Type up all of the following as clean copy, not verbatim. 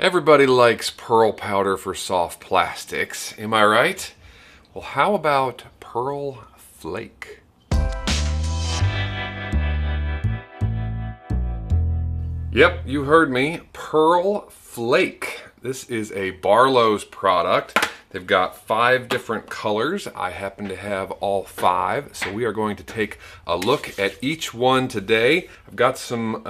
Everybody likes pearl powder for soft plastics, am I right? Well, how about Pearl Flake? Yep, you heard me, Pearl Flake. This is a Barlow's product. They've got 5 different colors. I happen to have all 5, so we are going to take a look at each one today. I've got some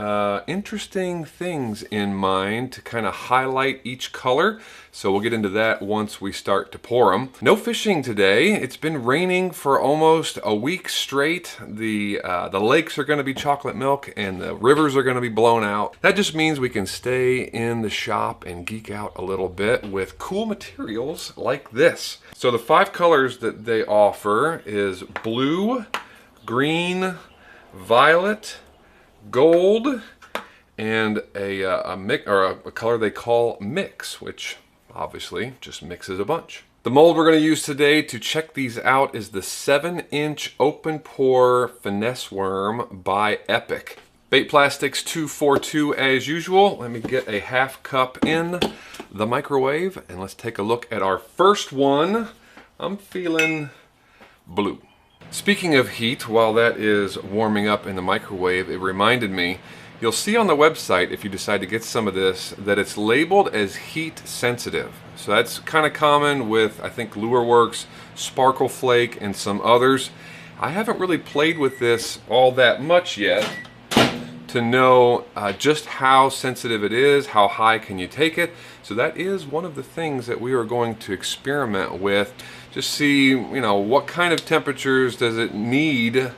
interesting things in mind to kind of highlight each color, so we'll get into that once we start to pour them. No fishing today. It's been raining for almost a week straight. The lakes are going to be chocolate milk and the rivers are going to be blown out. That just means we can stay in the shop and geek out a little bit with cool materials like this. So the 5 colors that they offer is blue, green, violet, gold, and a color they call mix, which obviously just mixes a bunch. The mold we're going to use today to check these out is the 7-inch open pour finesse worm by Epic. Baitplastics 242 as usual. Let me get a half cup in the microwave and let's take a look at our first one. I'm feeling blue. Speaking of heat, while that is warming up in the microwave, it reminded me, you'll see on the website if you decide to get some of this that it's labeled as heat sensitive. So that's kind of common with, I think, Lureworks, Sparkle Flake, and some others. I haven't really played with this all that much yet to know just how sensitive it is, how high can you take it. So that is one of the things that we are going to experiment with. Just see, what kind of temperatures does it need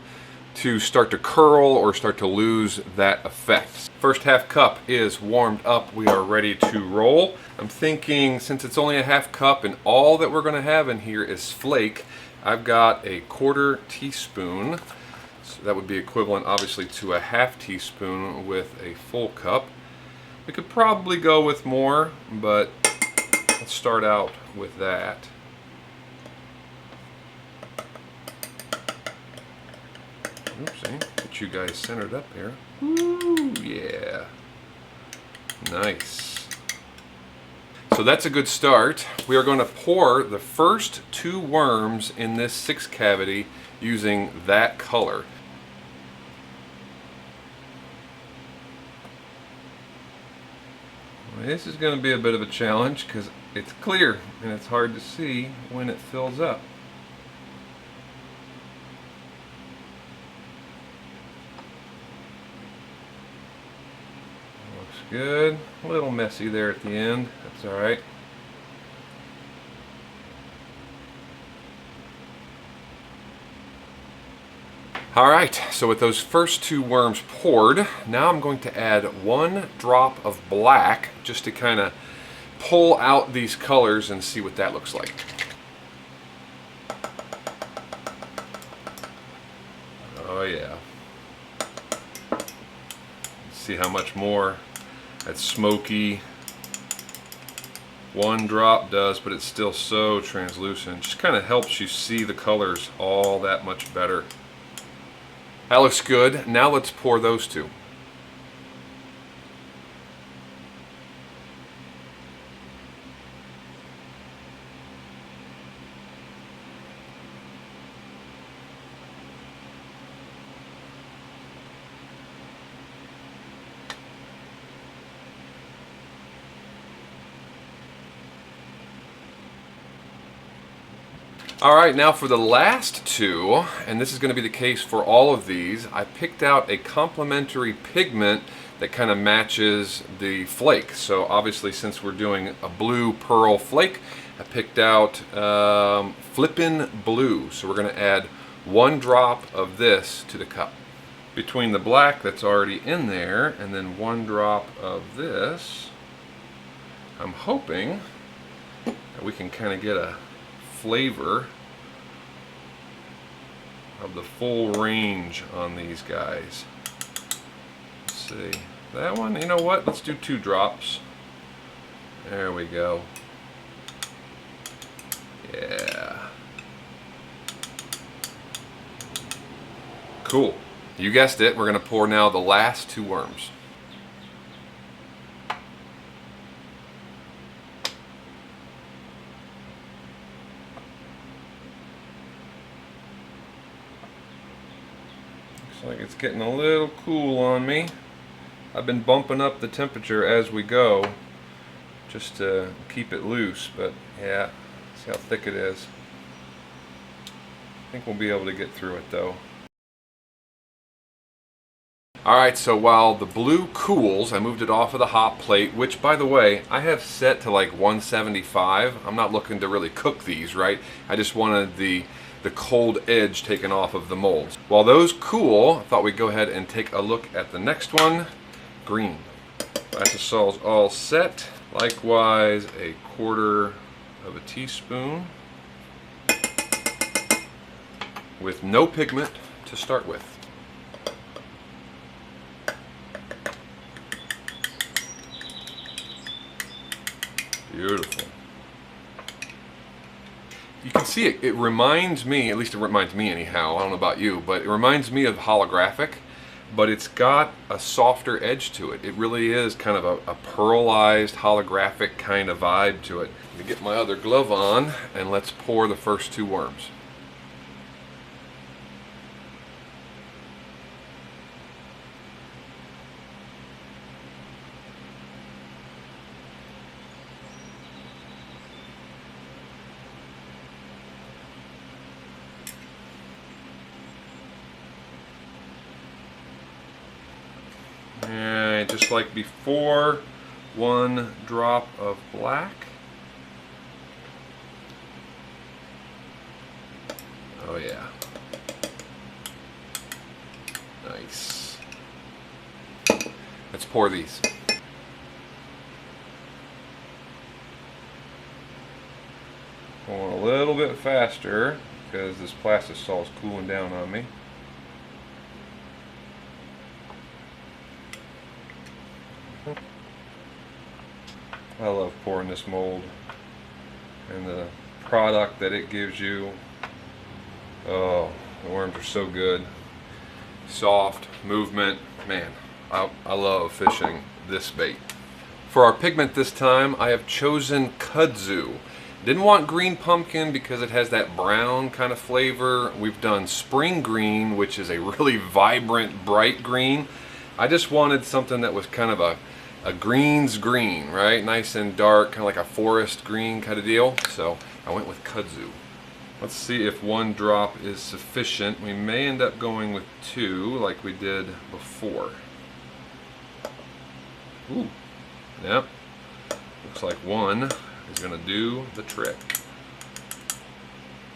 to start to curl or start to lose that effect. First half cup is warmed up. We are ready to roll. I'm thinking, since it's only a half cup and all that we're gonna have in here is flake, I've got a 1/4 teaspoon. So that would be equivalent, obviously, to a half teaspoon with a full cup. We could probably go with more, but let's start out with that. Oopsie, get you guys centered up here. Ooh, yeah. Nice. So that's a good start. We are going to pour the first 2 worms in this 6 cavity using that color. This is going to be a bit of a challenge because it's clear and it's hard to see when it fills up. Looks good. A little messy there at the end. That's all right. All right, so with those first 2 worms poured, now I'm going to add 1 drop of black just to kind of pull out these colors and see what that looks like. Oh yeah. See how much more that smoky 1 drop does, but it's still so translucent. Just kind of helps you see the colors all that much better. That looks good. Now let's pour those 2. All right, now for the last 2, and this is going to be the case for all of these, I picked out a complementary pigment that kind of matches the flake. So obviously, since we're doing a blue pearl flake, I picked out Fippin blue. So we're going to add 1 drop of this to the cup. Between the black that's already in there and then 1 drop of this, I'm hoping that we can kind of get a flavor of the full range on these guys. Let's see. That one, you know what? Let's do 2 drops. There we go. Yeah. Cool. You guessed it. We're going to pour now the last 2 worms. Like it's getting a little cool on me. I've been bumping up the temperature as we go just to keep it loose, but yeah, see how thick it is. I think we'll be able to get through it though. Alright, so while the blue cools, I moved it off of the hot plate, which by the way, I have set to like 175. I'm not looking to really cook these, right? I just wanted the cold edge taken off of the molds. While those cool, I thought we'd go ahead and take a look at the next one, green. Plastisol's all set. Likewise, a quarter of a teaspoon with no pigment to start with. Beautiful. You can see it. It reminds me, at least it reminds me anyhow, I don't know about you, but it reminds me of holographic, but it's got a softer edge to it. It really is kind of a pearlized holographic kind of vibe to it. Let me get my other glove on and let's pour the first two worms. And just like before, 1 drop of black. Oh yeah. Nice. Let's pour these. Going a little bit faster because this Plastisol is cooling down on me. I love pouring this mold and the product that it gives you. Oh, the worms are so good. Soft, movement, man, I love fishing this bait. For our pigment this time, I have chosen Kudzu. Didn't want green pumpkin because it has that brown kind of flavor. We've done spring green, which is a really vibrant, bright green. I just wanted something that was kind of a green's green, right? Nice and dark, kind of like a forest green kind of deal. So I went with Kudzu. Let's see if 1 drop is sufficient. We may end up going with 2 like we did before. Ooh, yep. Looks like 1 is gonna do the trick.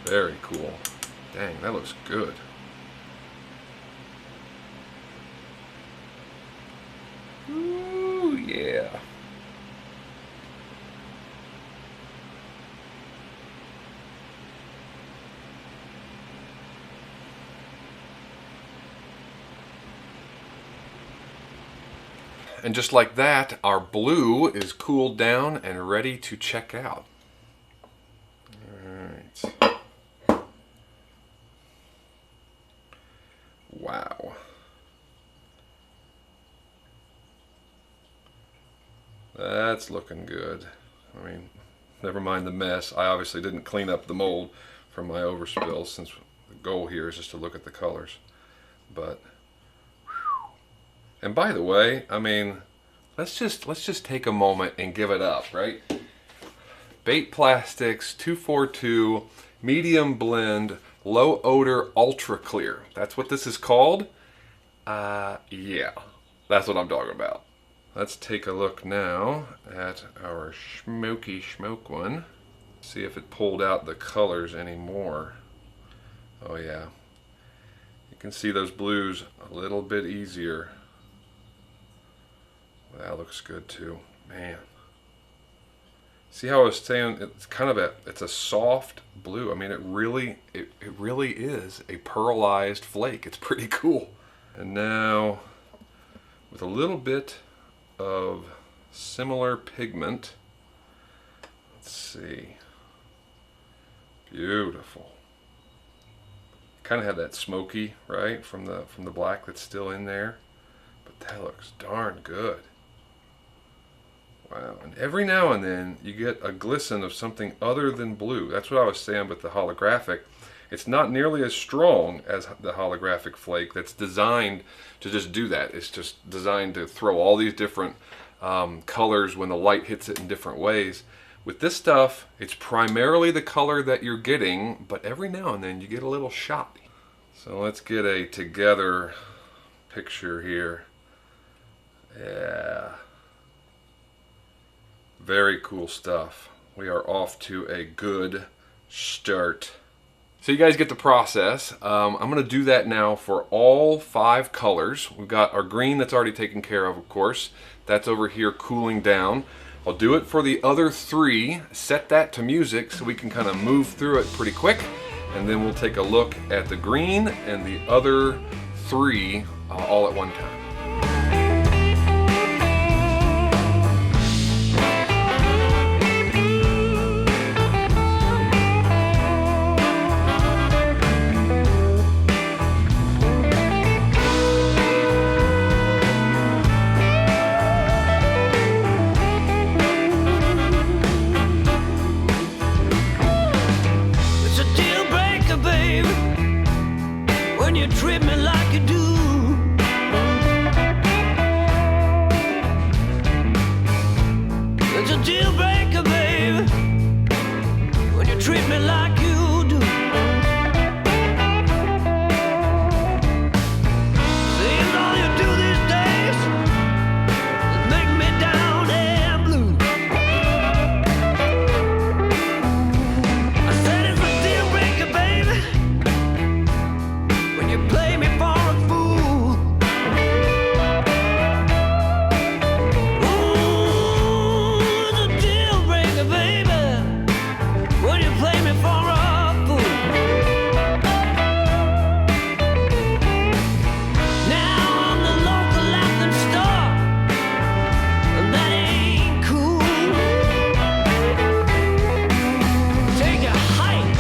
Very cool. Dang, that looks good. Ooh, yeah. And just like that, our blue is cooled down and ready to check out. All right. Wow. That's looking good. I mean, never mind the mess. I obviously didn't clean up the mold from my overspill since the goal here is just to look at the colors. But and by the way, I mean, let's just take a moment and give it up, right? Baitplastics 242 medium blend low odor ultra clear. That's what this is called. Yeah, that's what I'm talking about. Let's take a look now at our smoky smoke one. See if it pulled out the colors anymore. Oh yeah, you can see those blues a little bit easier. That looks good too, man. See how I was saying it's kind of it's a soft blue. I mean, it really is a pearlized flake. It's pretty cool. And now with a little bit of similar pigment, let's see. Beautiful. Kind of have that smoky, right, from the black that's still in there, but that looks darn good. Wow, and every now and then you get a glisten of something other than blue. That's what I was saying with the holographic. It's not nearly as strong as the holographic flake that's designed to just do that. It's just designed to throw all these different colors when the light hits it in different ways. With this stuff, it's primarily the color that you're getting, but every now and then you get a little shot. So let's get a together picture here. Yeah. Very cool stuff. We are off to a good start. So you guys get the process. I'm going to do that now for all 5 colors. We've got our green that's already taken care of course. That's over here cooling down. I'll do it for the other 3, set that to music so we can kind of move through it pretty quick, and then we'll take a look at the green and the other 3 all at one time. Treat me like you do. It's a deal breaker, baby, when you treat me like you do. Seems all you do these days is make me down and blue. I said it's a deal breaker, baby, you play me for a fool. Ooh, it's a deal breaker, baby, when you play me for a fool. Now I'm the local laughing star, and that ain't cool. Take a hike.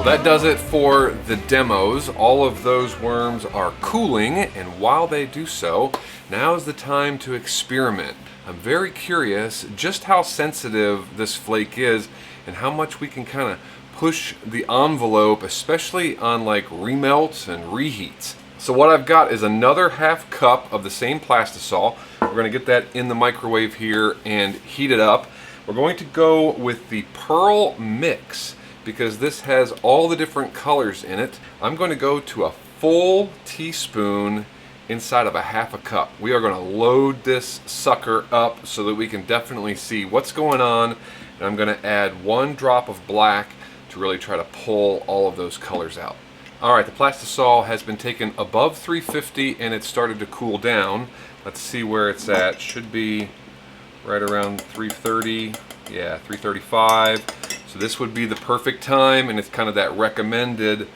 That does it for the demos. All of those worms are cooling, and while they do so, now is the time to experiment. I'm very curious just how sensitive this flake is and how much we can kind of push the envelope, especially on like remelts and reheats. So what I've got is another ½ cup of the same Plastisol. We're going to get that in the microwave here and heat it up. We're going to go with the Pearl mix, because this has all the different colors in it. I'm going to go to a full teaspoon inside of a ½ cup. We are going to load this sucker up so that we can definitely see what's going on. And I'm going to add 1 drop of black to really try to pull all of those colors out. Alright, the Plastisol has been taken above 350 and it's started to cool down. Let's see where it's at. Should be right around 330. Yeah, 335. So this would be the perfect time, and it's kind of that recommended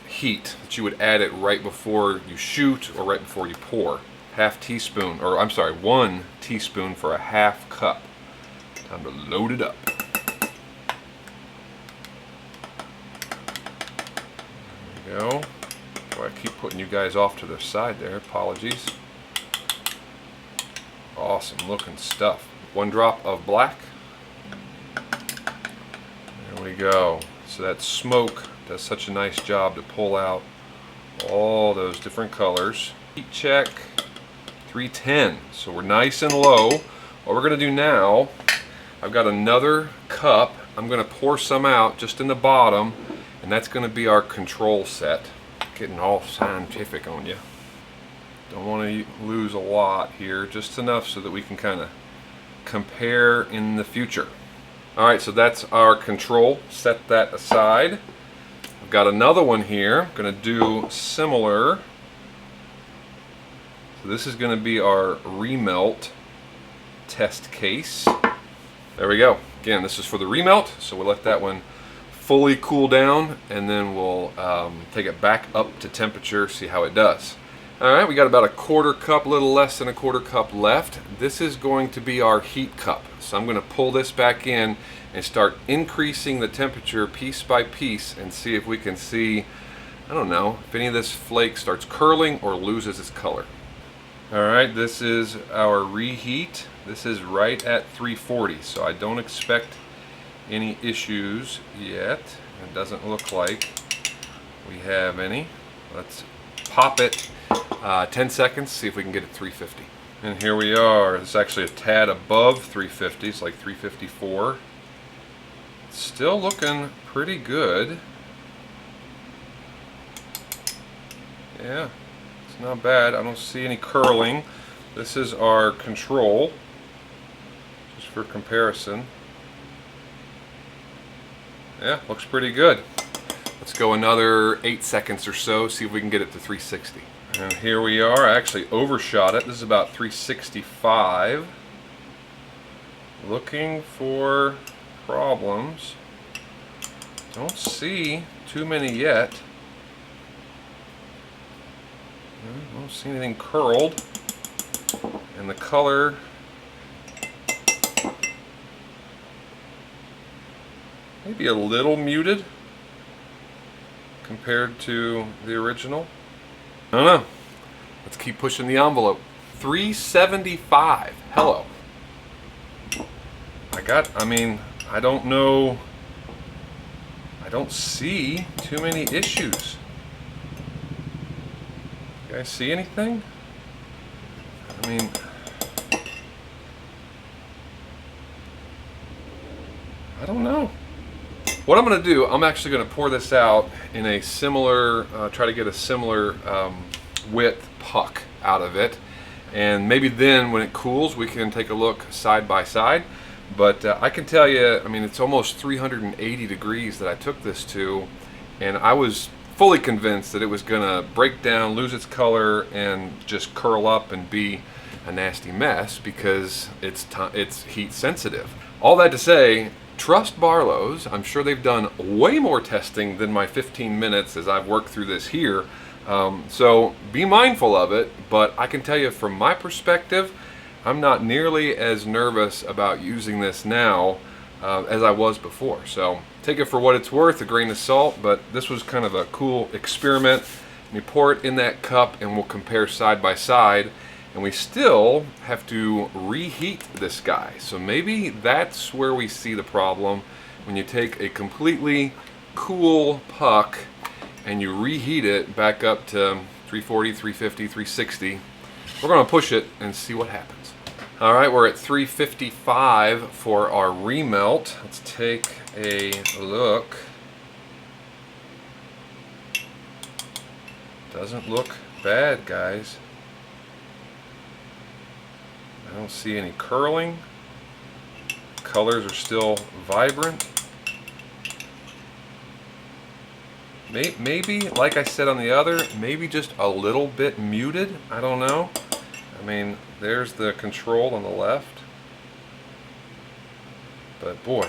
heat that you would add it right before you shoot or right before you pour. 1/2 teaspoon, or I'm sorry, 1 teaspoon for a ½ cup. Time to load it up. There we go. Boy, I keep putting you guys off to the side there. Apologies. Awesome looking stuff. 1 drop of black. There we go. So that smoke does such a nice job to pull out all those different colors. Heat check 310. So we're nice and low. What we're going to do now, I've got another cup. I'm going to pour some out just in the bottom, and that's going to be our control set. Getting all scientific on you. Don't want to lose a lot here, just enough so that we can kind of compare in the future. Alright, so that's our control. Set that aside. I've got another one here. I'm going to do similar. So this is going to be our remelt test case. There we go. Again, this is for the remelt, so we'll let that one fully cool down, and then we'll take it back up to temperature, see how it does. Alright, we got about a 1/4 cup, a little less than a 1/4 cup left. This is going to be our heat cup. So I'm going to pull this back in and start increasing the temperature piece by piece and see if we can see, I don't know, if any of this flake starts curling or loses its color. Alright, this is our reheat. This is right at 340, so I don't expect any issues yet. It doesn't look like we have any. Let's pop it 10 seconds, see if we can get it 350. And here we are. It's actually a tad above 350. It's like 354. It's still looking pretty good. Yeah, it's not bad. I don't see any curling. This is our control, just for comparison. Yeah, looks pretty good. Let's go another 8 seconds or so, see if we can get it to 360. And here we are. I actually overshot it. This is about 365. Looking for problems. Don't see too many yet. Don't see anything curled. And the color, maybe a little muted compared to the original. I don't know. Let's keep pushing the envelope. 375. Hello. I don't know. I don't see too many issues. You guys see anything? I mean, I don't know. What I'm going to do, I'm actually going to pour this out in a similar, try to get a similar width puck out of it. And maybe then when it cools, we can take a look side by side. But I can tell you, I mean, it's almost 380 degrees that I took this to. And I was fully convinced that it was going to break down, lose its color, and just curl up and be a nasty mess because it's heat sensitive. All that to say, trust Barlow's. I'm sure they've done way more testing than my 15 minutes as I've worked through this here. So be mindful of it, but I can tell you from my perspective, I'm not nearly as nervous about using this now as I was before. So take it for what it's worth, a grain of salt, but this was kind of a cool experiment. You pour it in that cup and we'll compare side by side. And we still have to reheat this guy. So maybe that's where we see the problem, when you take a completely cool puck and you reheat it back up to 340, 350, 360. We're going to push it and see what happens. All right, we're at 355 for our remelt. Let's take a look. Doesn't look bad, guys. I don't see any curling. Colors are still vibrant. Maybe, like I said on the other, maybe just a little bit muted. I don't know. I mean, there's the control on the left. But boy,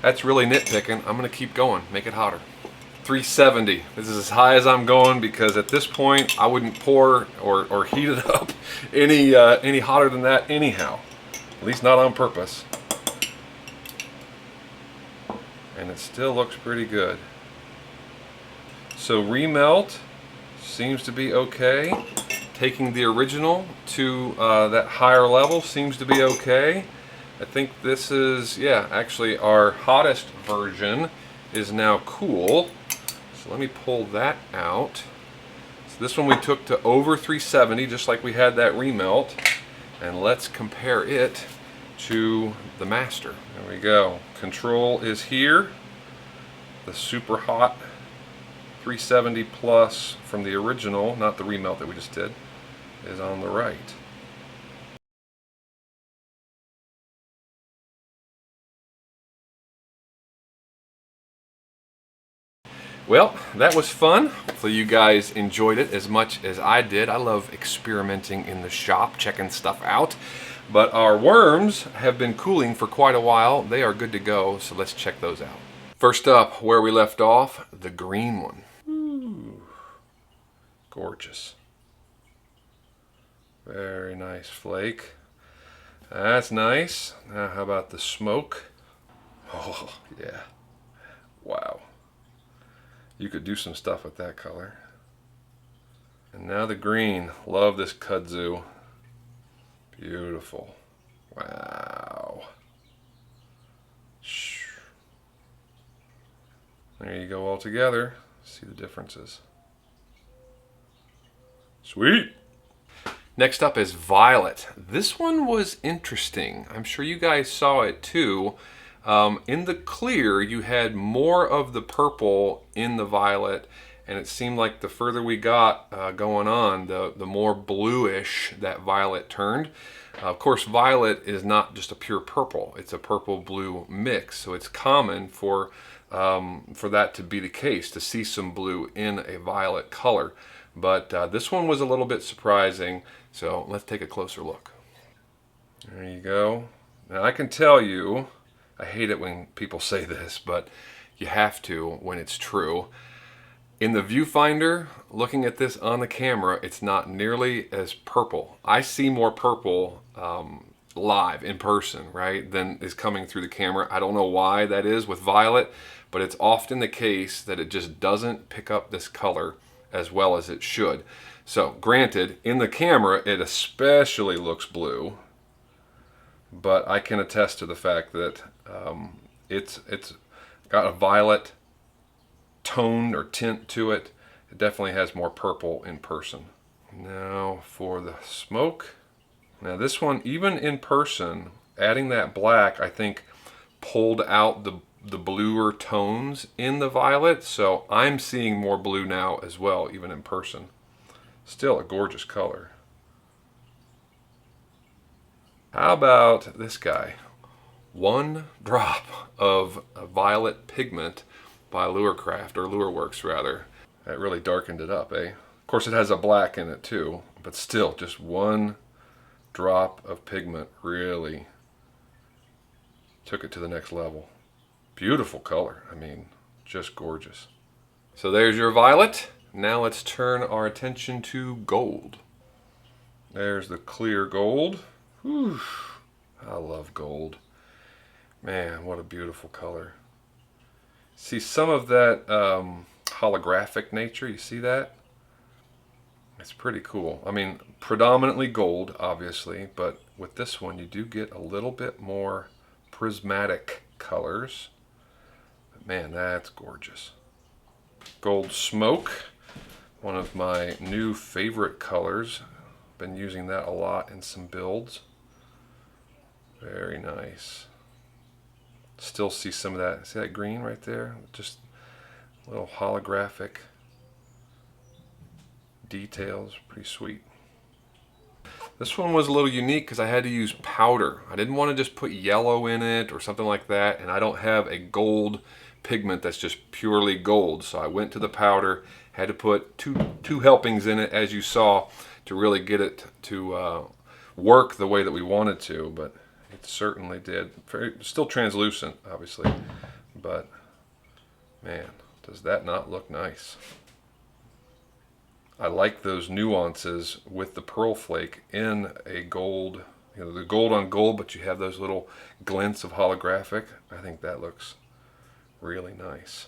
that's really nitpicking. I'm going to keep going. Make it hotter. 370. This is as high as I'm going because at this point I wouldn't pour or heat it up any hotter than that anyhow. At least not on purpose. And it still looks pretty good. So remelt seems to be okay. taking the original to that higher level seems to be okay. I think this is, yeah, actually our hottest version is now cool. So let me pull that out. So this one we took to over 370, just like we had that remelt. And let's compare it to the master. There we go. Control is here. The super hot 370 plus from the original, not the remelt that we just did, is on the right. Well, that was fun. Hopefully you guys enjoyed it as much as I did. I love experimenting in the shop, checking stuff out. But our worms have been cooling for quite a while. They are good to go, so let's check those out. First up, where we left off, the green one. Ooh, gorgeous. Very nice flake. That's nice. Now how about the smoke? Oh, yeah. Wow. You could do some stuff with that color. And now the green. Love this kudzu. Beautiful. Wow. There you go all together. See the differences. Sweet. Next up is violet. This one was interesting. I'm sure you guys saw it too. In the clear, you had more of the purple in the violet, and it seemed like the further we got going on, the more bluish that violet turned. Of course, violet is not just a pure purple. It's a purple-blue mix, so it's common for that to be the case, to see some blue in a violet color. But this one was a little bit surprising, so let's take a closer look. There you go. Now I can tell you, I hate it when people say this, but you have to when it's true. In the viewfinder, looking at this on the camera, it's not nearly as purple. I see more purple live in person, right, than is coming through the camera. I don't know why that is with violet, but it's often the case that it just doesn't pick up this color as well as it should. So granted, in the camera, it especially looks blue, but I can attest to the fact that it's got a violet tone or tint to it. It definitely has more purple in person. Now for the smoke. Now this one, even in person, adding that black, I think pulled out the bluer tones in the violet, so I'm seeing more blue now as well, even in person. Still a gorgeous color. How about this guy? One drop of a violet pigment by Lurecraft, or Lureworks rather. That really darkened it up, eh? Of course it has a black in it too, but still just one drop of pigment really took it to the next level. Beautiful color, I mean, just gorgeous. So there's your violet. Now let's turn our attention to gold. There's the clear gold. Whew. I love gold. Man, what a beautiful color. See some of that holographic nature, you see that? It's pretty cool. I mean, predominantly gold, obviously, but with this one you do get a little bit more prismatic colors. But man, that's gorgeous. Gold smoke, one of my new favorite colors. Been using that a lot in some builds. Very nice. Still see some of that. See that green right there? Just a little holographic details. Pretty sweet. This one was a little unique because I had to use powder. I didn't want to just put yellow in it or something like that, and I don't have a gold pigment that's just purely gold, so I went to the powder. Had to put two helpings in it, as you saw, to really get it to work the way that we wanted to, but it certainly did. Still translucent, obviously, but man, does that not look nice. I like those nuances with the Pearl Flake in a gold, you know, the gold on gold, but you have those little glints of holographic. I think that looks really nice.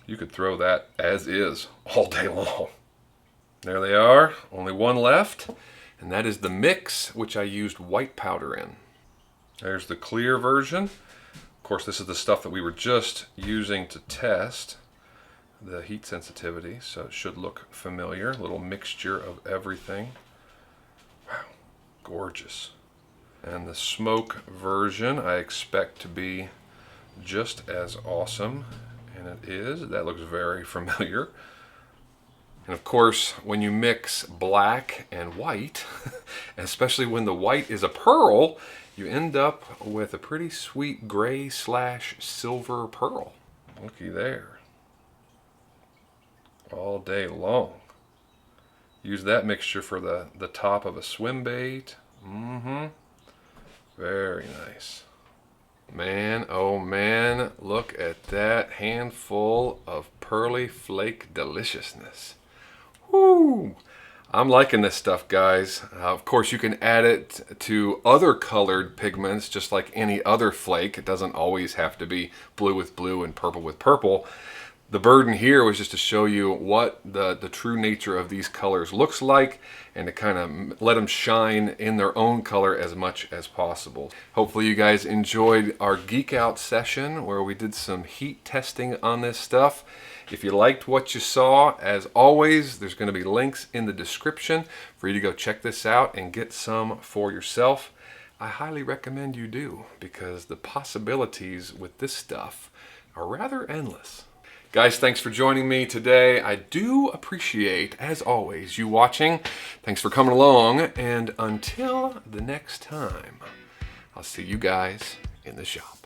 You could throw that as is all day long. There they are, only one left, and that is the mix, which I used white powder in. There's the clear version. Of course, this is the stuff that we were just using to test the heat sensitivity, so it should look familiar. A little mixture of everything. Wow, gorgeous. And the smoke version I expect to be just as awesome, and it is. That looks very familiar. And of course, when you mix black and white, especially when the white is a pearl, you end up with a pretty sweet gray / silver pearl. Looky there. All day long. Use that mixture for the top of a swim bait. Very nice. Man, oh man, look at that handful of Pearl Flake deliciousness. Woo! I'm liking this stuff, guys. Of course, you can add it to other colored pigments just like any other flake. It doesn't always have to be blue with blue and purple with purple. The burden here was just to show you what the true nature of these colors looks like and to kind of let them shine in their own color as much as possible. Hopefully you guys enjoyed our geek out session where we did some heat testing on this stuff. If you liked what you saw, as always, there's going to be links in the description for you to go check this out and get some for yourself. I highly recommend you do, because the possibilities with this stuff are rather endless. Guys, thanks for joining me today. I do appreciate, as always, you watching. Thanks for coming along, and until the next time, I'll see you guys in the shop.